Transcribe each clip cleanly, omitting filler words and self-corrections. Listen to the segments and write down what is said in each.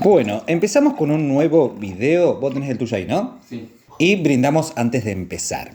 Bueno, empezamos con un nuevo video. Vos tenés el tuyo ahí, ¿no? Sí. Y brindamos antes de empezar.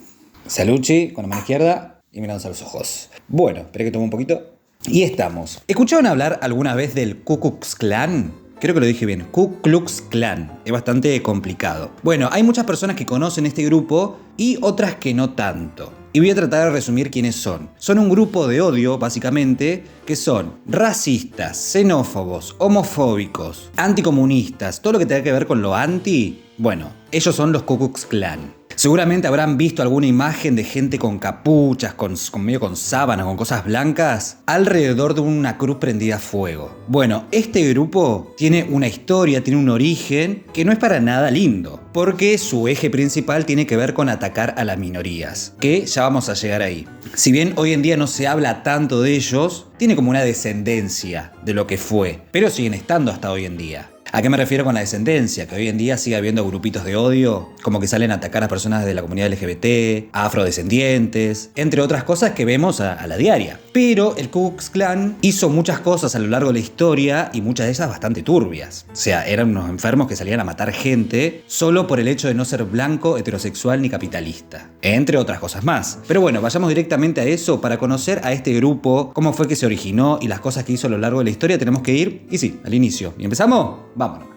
Saluchi, con la mano izquierda y mirándonos a los ojos. Bueno, esperé que tome un poquito. Y estamos. ¿Escucharon hablar alguna vez del Ku Klux Klan? Creo que lo dije bien. Ku Klux Klan. Es bastante complicado. Bueno, hay muchas personas que conocen este grupo y otras que no tanto. Y voy a tratar de resumir quiénes son. Son un grupo de odio, básicamente, que son racistas, xenófobos, homofóbicos, anticomunistas, todo lo que tenga que ver con lo anti. Bueno, ellos son los Ku Klux Klan. Seguramente habrán visto alguna imagen de gente con capuchas, medio con sábanas, con cosas blancas, alrededor de una cruz prendida a fuego. Bueno, este grupo tiene una historia, tiene un origen que no es para nada lindo, porque su eje principal tiene que ver con atacar a las minorías, que ya vamos a llegar ahí. Si bien hoy en día no se habla tanto de ellos, tiene como una descendencia de lo que fue, pero siguen estando hasta hoy en día. ¿A qué me refiero con la descendencia? Que hoy en día sigue habiendo grupitos de odio, como que salen a atacar a personas de la comunidad LGBT, a afrodescendientes, entre otras cosas que vemos a la diaria. Pero el Ku Klux Klan hizo muchas cosas a lo largo de la historia y muchas de ellas bastante turbias. O sea, eran unos enfermos que salían a matar gente solo por el hecho de no ser blanco, heterosexual ni capitalista, entre otras cosas más. Pero bueno, vayamos directamente a eso. Para conocer a este grupo, cómo fue que se originó y las cosas que hizo a lo largo de la historia, tenemos que ir, y sí, al inicio. ¿Y empezamos? Vámonos.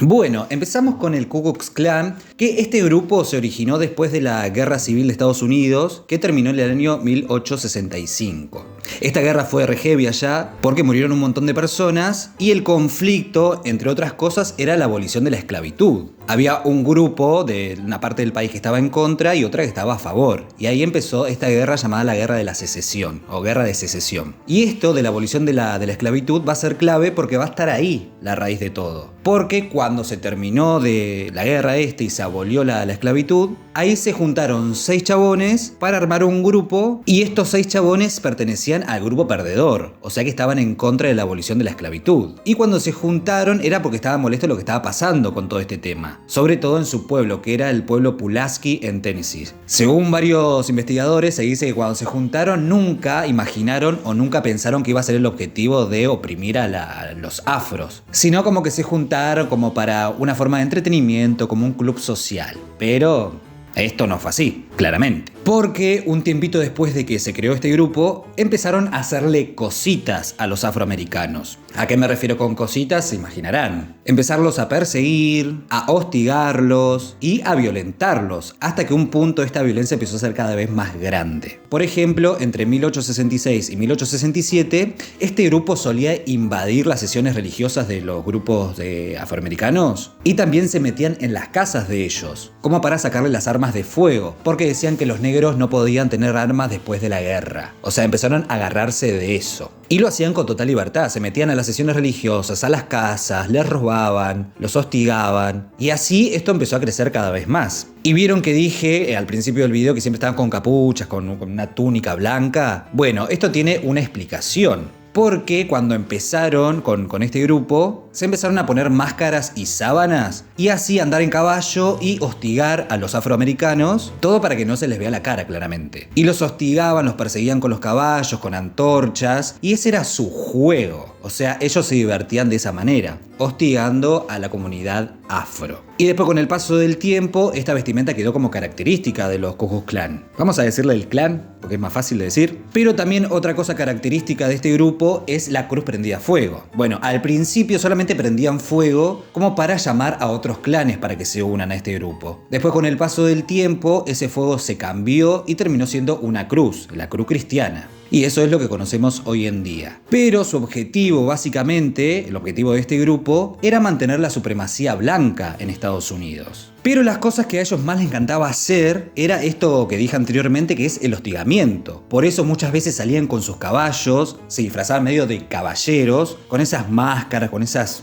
Bueno, empezamos con el Ku Klux Klan, que este grupo se originó después de la Guerra Civil de Estados Unidos, que terminó en el año 1865. Esta guerra fue re heavy allá porque murieron un montón de personas y el conflicto, entre otras cosas, era la abolición de la esclavitud. Había un grupo de una parte del país que estaba en contra y otra que estaba a favor. Y ahí empezó esta guerra llamada la Guerra de la Secesión o Guerra de Secesión. Y esto de la abolición de la esclavitud va a ser clave porque va a estar ahí la raíz de todo. Porque cuando se terminó de la guerra y se abolió la esclavitud, ahí se juntaron 6 chabones para armar un grupo y estos 6 chabones pertenecían al grupo perdedor, o sea que estaban en contra de la abolición de la esclavitud. Y cuando se juntaron era porque estaban molestos de lo que estaba pasando con todo este tema, sobre todo en su pueblo, que era el pueblo Pulaski en Tennessee. Según varios investigadores, se dice que cuando se juntaron nunca imaginaron o nunca pensaron que iba a ser el objetivo de oprimir a los afros, sino como que se juntaron como para una forma de entretenimiento, como un club social. Pero esto no fue así, claramente. Porque un tiempito después de que se creó este grupo, empezaron a hacerle cositas a los afroamericanos. ¿A qué me refiero con cositas? Se imaginarán. Empezarlos a perseguir, a hostigarlos y a violentarlos, hasta que un punto esta violencia empezó a ser cada vez más grande. Por ejemplo, entre 1866 y 1867, este grupo solía invadir las sesiones religiosas de los grupos de afroamericanos y también se metían en las casas de ellos, como para sacarle las armas de fuego, porque decían que los negros no podían tener armas después de la guerra. O sea, empezaron a agarrarse de eso. Y lo hacían con total libertad, se metían a las sesiones religiosas, a las casas, les robaban, los hostigaban. Y así esto empezó a crecer cada vez más. Y vieron que dije al principio del video que siempre estaban con capuchas, con una túnica blanca. Bueno, esto tiene una explicación. Porque cuando empezaron con este grupo, se empezaron a poner máscaras y sábanas y así andar en caballo y hostigar a los afroamericanos, todo para que no se les vea la cara claramente. Y los hostigaban, los perseguían con los caballos, con antorchas, y ese era su juego. O sea, ellos se divertían de esa manera, hostigando a la comunidad afro. Y después con el paso del tiempo, esta vestimenta quedó como característica de los Ku Klux Klan. Vamos a decirle el clan, porque es más fácil de decir. Pero también otra cosa característica de este grupo es la cruz prendida a fuego. Bueno, al principio solamente prendían fuego como para llamar a otros clanes para que se unan a este grupo. Después con el paso del tiempo, ese fuego se cambió y terminó siendo una cruz, la cruz cristiana. Y eso es lo que conocemos hoy en día. Pero su objetivo, básicamente, el objetivo de este grupo, era mantener la supremacía blanca en Estados Unidos. Pero las cosas que a ellos más les encantaba hacer era esto que dije anteriormente, que es el hostigamiento. Por eso muchas veces salían con sus caballos, se disfrazaban medio de caballeros, con esas máscaras, con esas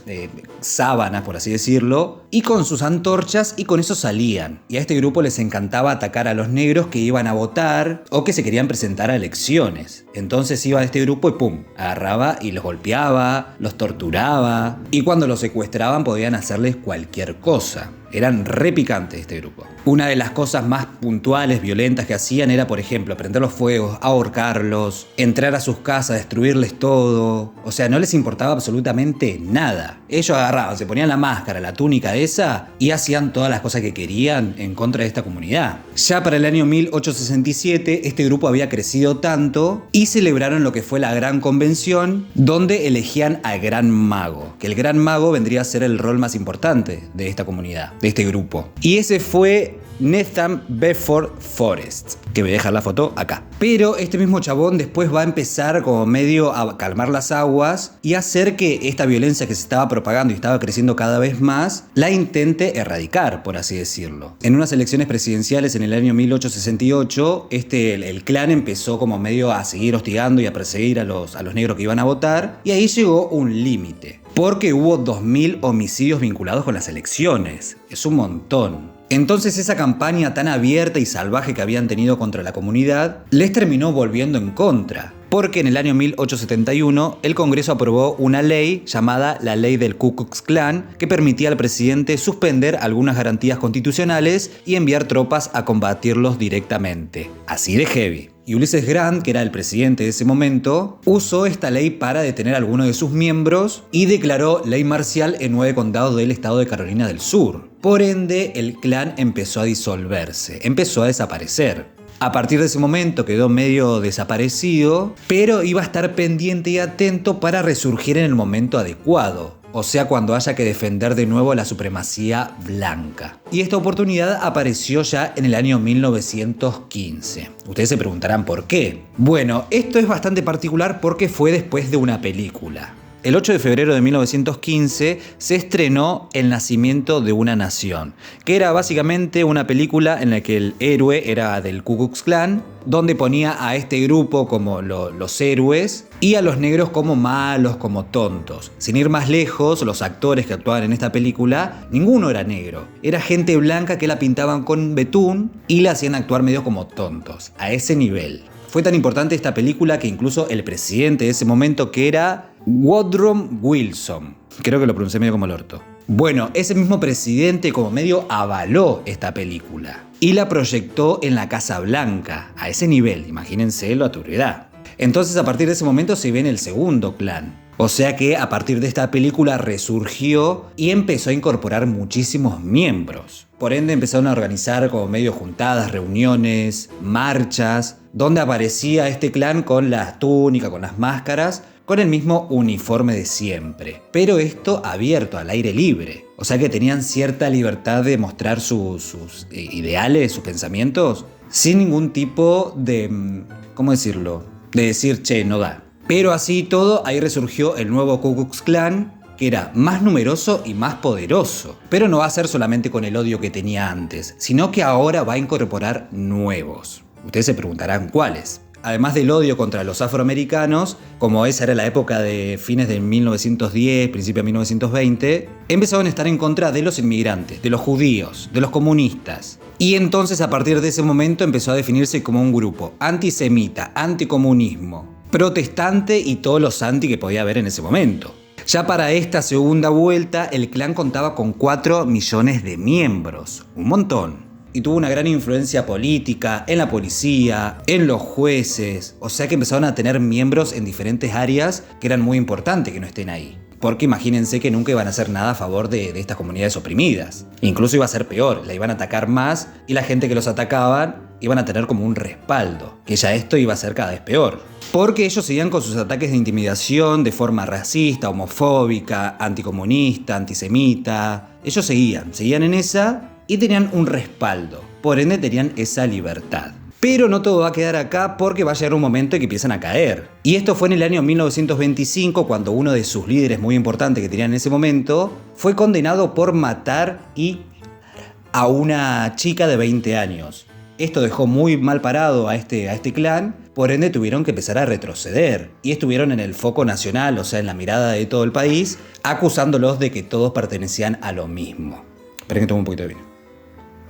sábanas, por así decirlo, y con sus antorchas, y con eso salían. Y a este grupo les encantaba atacar a los negros que iban a votar o que se querían presentar a elecciones. Entonces iba a este grupo y pum, agarraba y los golpeaba, los torturaba, y cuando los secuestraban podían hacerles cualquier cosa. Eran re picantes este grupo. Una de las cosas más puntuales, violentas que hacían era, por ejemplo, prender los fuegos, ahorcarlos, entrar a sus casas, destruirles todo. O sea, no les importaba absolutamente nada. Ellos agarraban, se ponían la máscara, la túnica esa y hacían todas las cosas que querían en contra de esta comunidad. Ya para el año 1867, este grupo había crecido tanto y celebraron lo que fue la Gran Convención, donde elegían al Gran Mago, que el Gran Mago vendría a ser el rol más importante de esta comunidad, de este grupo. Y ese fue Nathan Bedford Forrest, que voy a dejar la foto acá. Pero este mismo chabón después va a empezar como medio a calmar las aguas y hacer que esta violencia que se estaba propagando y estaba creciendo cada vez más, la intente erradicar, por así decirlo. En unas elecciones presidenciales en el año 1868, el clan empezó como medio a seguir hostigando y a perseguir a los negros que iban a votar, y ahí llegó un límite, porque hubo 2000 homicidios vinculados con las elecciones. Es un montón. Entonces esa campaña tan abierta y salvaje que habían tenido contra la comunidad les terminó volviendo en contra, porque en el año 1871 el Congreso aprobó una ley llamada la Ley del Ku Klux Klan, que permitía al presidente suspender algunas garantías constitucionales y enviar tropas a combatirlos directamente. Así de heavy. Y Ulysses Grant, que era el presidente de ese momento, usó esta ley para detener a algunos de sus miembros y declaró ley marcial en 9 condados del estado de Carolina del Sur. Por ende, el clan empezó a disolverse, empezó a desaparecer. A partir de ese momento quedó medio desaparecido, pero iba a estar pendiente y atento para resurgir en el momento adecuado. O sea, cuando haya que defender de nuevo la supremacía blanca. Y esta oportunidad apareció ya en el año 1915. Ustedes se preguntarán por qué. Bueno, esto es bastante particular porque fue después de una película. El 8 de febrero de 1915 se estrenó El nacimiento de una nación, que era básicamente una película en la que el héroe era del Ku Klux Klan, donde ponía a este grupo como los héroes y a los negros como malos, como tontos. Sin ir más lejos, los actores que actuaban en esta película, ninguno era negro. Era gente blanca que la pintaban con betún y la hacían actuar medio como tontos, a ese nivel. Fue tan importante esta película que incluso el presidente de ese momento, que era Woodrow Wilson, creo que lo pronuncié medio como el orto. Bueno, ese mismo presidente como medio avaló esta película y la proyectó en la Casa Blanca, a ese nivel, imagínense la autoridad. Entonces a partir de ese momento se viene el segundo clan. O sea que a partir de esta película resurgió y empezó a incorporar muchísimos miembros. Por ende empezaron a organizar como medio juntadas, reuniones, marchas, donde aparecía este clan con las túnicas, con las máscaras, con el mismo uniforme de siempre. Pero esto abierto, al aire libre. O sea que tenían cierta libertad de mostrar sus ideales, sus pensamientos, sin ningún tipo de, ¿cómo decirlo? De decir, che, no da. Pero así todo, ahí resurgió el nuevo Ku Klux Klan, que era más numeroso y más poderoso. Pero no va a ser solamente con el odio que tenía antes, sino que ahora va a incorporar nuevos. Ustedes se preguntarán cuáles. Además del odio contra los afroamericanos, como esa era la época de fines de 1910, principio de 1920, empezaron a estar en contra de los inmigrantes, de los judíos, de los comunistas. Y entonces a partir de ese momento empezó a definirse como un grupo antisemita, anticomunismo, protestante y todos los anti que podía haber en ese momento. Ya para esta segunda vuelta, el clan contaba con 4 millones de miembros, un montón. Y tuvo una gran influencia política, en la policía, en los jueces. O sea que empezaron a tener miembros en diferentes áreas que eran muy importantes que no estén ahí. Porque imagínense que nunca iban a hacer nada a favor de estas comunidades oprimidas. Incluso iba a ser peor, la iban a atacar más y la gente que los atacaban iban a tener como un respaldo. Que ya esto iba a ser cada vez peor. Porque ellos seguían con sus ataques de intimidación de forma racista, homofóbica, anticomunista, antisemita. Ellos seguían en esa y tenían un respaldo. Por ende tenían esa libertad. Pero no todo va a quedar acá porque va a llegar un momento en que empiezan a caer. Y esto fue en el año 1925 cuando uno de sus líderes muy importantes que tenían en ese momento fue condenado por matar a una chica de 20 años. Esto dejó muy mal parado a este clan, por ende tuvieron que empezar a retroceder. Y estuvieron en el foco nacional, o sea, en la mirada de todo el país, acusándolos de que todos pertenecían a lo mismo. Esperen que tome un poquito de vino.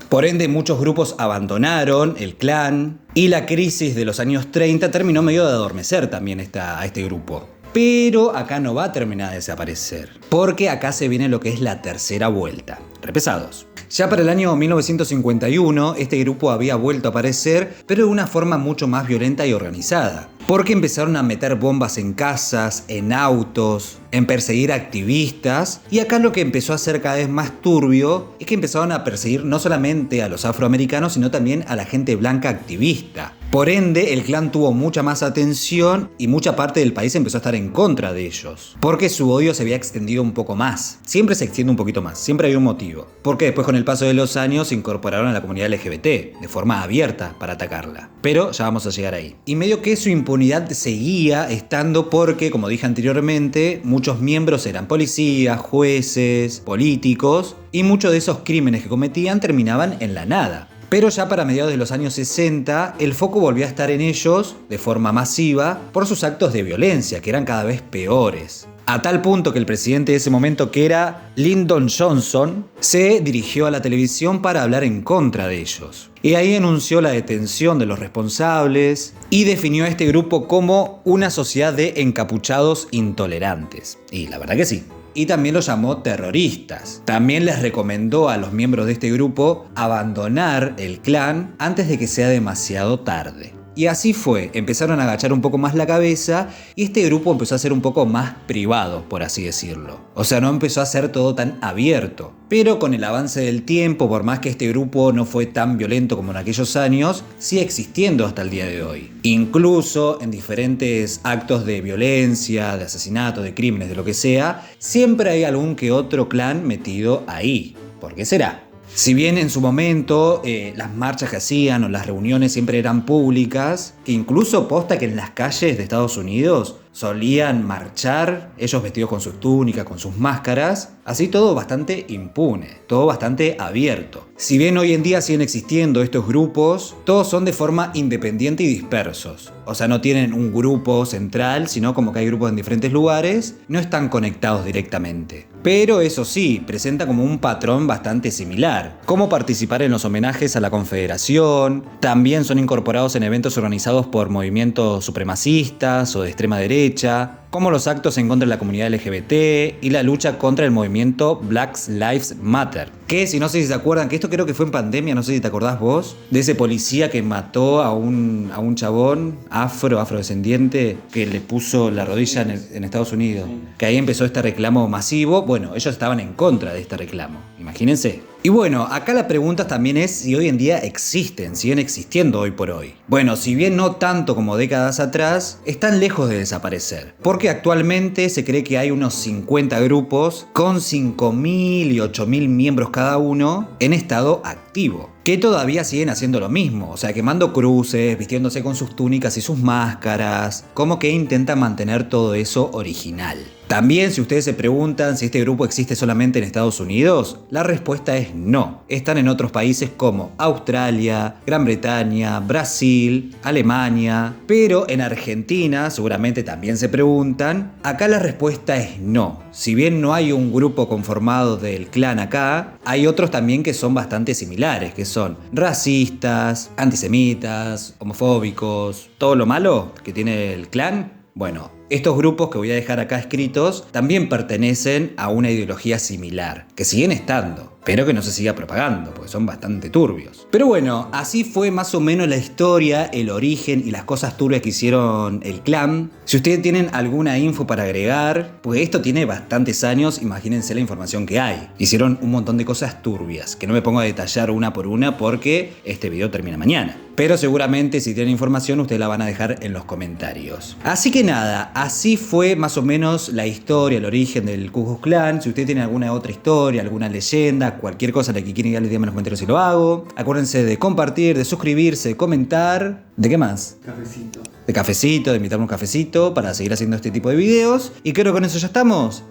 Por ende, muchos grupos abandonaron el clan y la crisis de los años 30 terminó medio de adormecer también a este grupo. Pero acá no va a terminar de desaparecer, porque acá se viene lo que es la tercera vuelta. Repesados. Ya para el año 1951, este grupo había vuelto a aparecer, pero de una forma mucho más violenta y organizada. Porque empezaron a meter bombas en casas, en autos, en perseguir activistas, y acá lo que empezó a ser cada vez más turbio es que empezaron a perseguir no solamente a los afroamericanos, sino también a la gente blanca activista. Por ende, el clan tuvo mucha más atención y mucha parte del país empezó a estar en contra de ellos, porque su odio se había extendido un poco más. Siempre se extiende un poquito más, siempre hay un motivo. Porque después con el paso de los años se incorporaron a la comunidad LGBT de forma abierta para atacarla. Pero ya vamos a llegar ahí. Y medio que su impunidad seguía estando porque, como dije anteriormente, muchos miembros eran policías, jueces, políticos, y muchos de esos crímenes que cometían terminaban en la nada. Pero ya para mediados de los años 60, el foco volvió a estar en ellos de forma masiva por sus actos de violencia, que eran cada vez peores. A tal punto que el presidente de ese momento, que era Lyndon Johnson, se dirigió a la televisión para hablar en contra de ellos. Y ahí anunció la detención de los responsables y definió a este grupo como una sociedad de encapuchados intolerantes. Y la verdad que sí. Y también los llamó terroristas. También les recomendó a los miembros de este grupo abandonar el clan antes de que sea demasiado tarde. Y así fue, empezaron a agachar un poco más la cabeza y este grupo empezó a ser un poco más privado, por así decirlo. O sea, no empezó a ser todo tan abierto. Pero con el avance del tiempo, por más que este grupo no fue tan violento como en aquellos años, sigue existiendo hasta el día de hoy. Incluso en diferentes actos de violencia, de asesinato, de crímenes, de lo que sea, siempre hay algún que otro clan metido ahí. ¿Por qué será? Si bien en su momento las marchas que hacían o las reuniones siempre eran públicas, que incluso posta que en las calles de Estados Unidos solían marchar, ellos vestidos con sus túnicas, con sus máscaras, así todo bastante impune, todo bastante abierto. Si bien hoy en día siguen existiendo estos grupos, todos son de forma independiente y dispersos. O sea, no tienen un grupo central, sino como que hay grupos en diferentes lugares, no están conectados directamente. Pero eso sí, presenta como un patrón bastante similar. Como participar en los homenajes a la Confederación, también son incorporados en eventos organizados por movimientos supremacistas o de extrema derecha, como los actos en contra de la comunidad LGBT y la lucha contra el movimiento Black Lives Matter. Que si no sé si se acuerdan, que esto creo que fue en pandemia, no sé si te acordás vos, de ese policía que mató a un chabón afrodescendiente que le puso la rodilla en Estados Unidos. Que ahí empezó este reclamo masivo. Bueno, ellos estaban en contra de este reclamo, imagínense. Y bueno, acá la pregunta también es si hoy en día siguen existiendo hoy por hoy. Bueno, si bien no tanto como décadas atrás, están lejos de desaparecer. Porque actualmente se cree que hay unos 50 grupos con 5.000 y 8.000 miembros cada uno en estado activo, que todavía siguen haciendo lo mismo, o sea, quemando cruces, vistiéndose con sus túnicas y sus máscaras, como que intentan mantener todo eso original. También, si ustedes se preguntan si este grupo existe solamente en Estados Unidos, la respuesta es no. Están en otros países como Australia, Gran Bretaña, Brasil, Alemania, pero en Argentina, seguramente también se preguntan, acá la respuesta es no. Si bien no hay un grupo conformado del clan acá, hay otros también que son bastante similares, que son racistas, antisemitas, homofóbicos, todo lo malo que tiene el clan. Bueno, estos grupos que voy a dejar acá escritos también pertenecen a una ideología similar, que siguen estando, pero que no se siga propagando, porque son bastante turbios. Pero bueno, así fue más o menos la historia, el origen y las cosas turbias que hicieron el clan. Si ustedes tienen alguna info para agregar, pues esto tiene bastantes años, imagínense la información que hay. Hicieron un montón de cosas turbias, que no me pongo a detallar una por una porque este video termina mañana. Pero seguramente si tienen información ustedes la van a dejar en los comentarios. Así que nada, así fue más o menos la historia, el origen del Ku Klux Klan. Si ustedes tienen alguna otra historia, alguna leyenda, cualquier cosa la que quieren que les diga en los comentarios y lo hago. Acuérdense de compartir, de suscribirse, de comentar. ¿De qué más? Cafecito. De cafecito, de invitarme un cafecito para seguir haciendo este tipo de videos. Y creo que con eso ya estamos.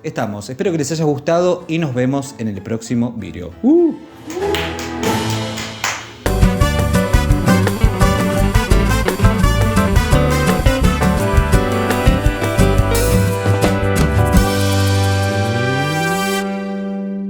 Espero que les haya gustado y nos vemos en el próximo video.